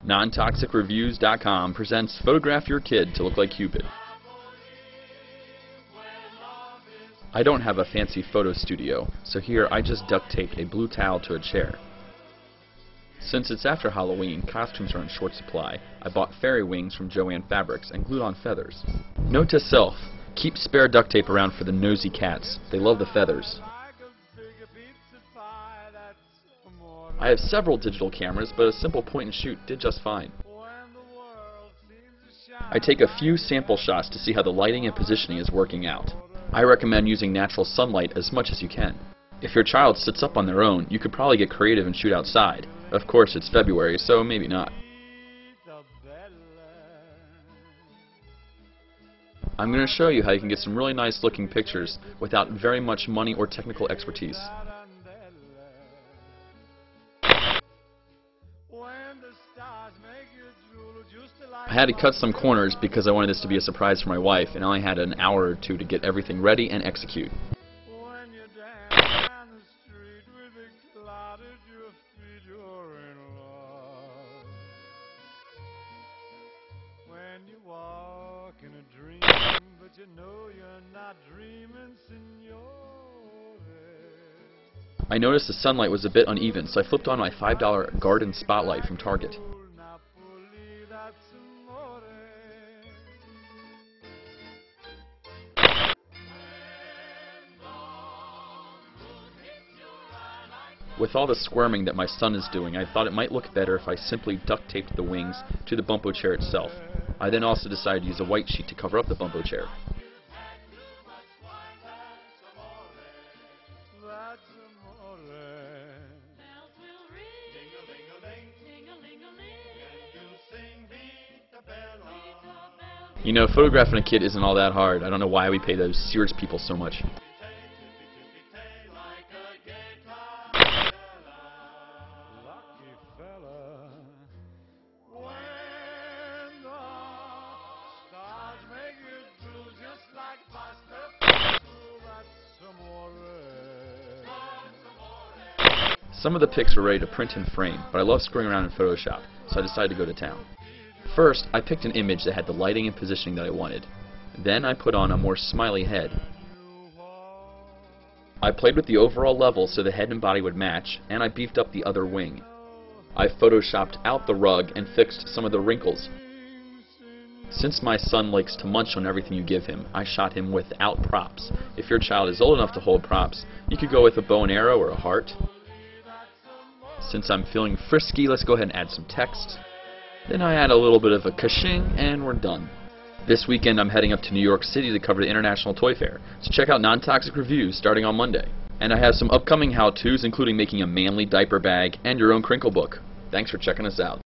NonToxicReviews.com presents Photograph Your Kid to Look Like Cupid. I don't have a fancy photo studio, so here I just duct taped a blue towel to a chair. Since it's after Halloween, costumes are in short supply. I bought fairy wings from Joann Fabrics and glued on feathers. Note to self, keep spare duct tape around for the nosy cats. They love the feathers. I have several digital cameras, but a simple point and shoot did just fine. I take a few sample shots to see how the lighting and positioning is working out. I recommend using natural sunlight as much as you can. If your child sits up on their own, you could probably get creative and shoot outside. Of course, it's February, so maybe not. I'm going to show you how you can get some really nice looking pictures without very much money or technical expertise. I had to cut some corners because I wanted this to be a surprise for my wife, and I only had an hour or two to get everything ready and execute. I noticed the sunlight was a bit uneven, so I flipped on my $5 garden spotlight from Target. With all the squirming that my son is doing, I thought it might look better if I simply duct taped the wings to the bumpo chair itself. I then also decided to use a white sheet to cover up the bumpo chair. You know, photographing a kid isn't all that hard. I don't know why we pay those Sears people so much. Some of the pics were ready to print and frame, but I love screwing around in Photoshop, so I decided to go to town. First, I picked an image that had the lighting and positioning that I wanted. Then I put on a more smiley head. I played with the overall level so the head and body would match, and I beefed up the other wing. I photoshopped out the rug and fixed some of the wrinkles. Since my son likes to munch on everything you give him, I shot him without props. If your child is old enough to hold props, you could go with a bow and arrow or a heart. Since I'm feeling frisky, let's go ahead and add some text. Then I add a little bit of a ka-ching, and we're done. This weekend I'm heading up to New York City to cover the International Toy Fair, so check out Non-Toxic Reviews starting on Monday. And I have some upcoming how-tos, including making a manly diaper bag and your own crinkle book. Thanks for checking us out.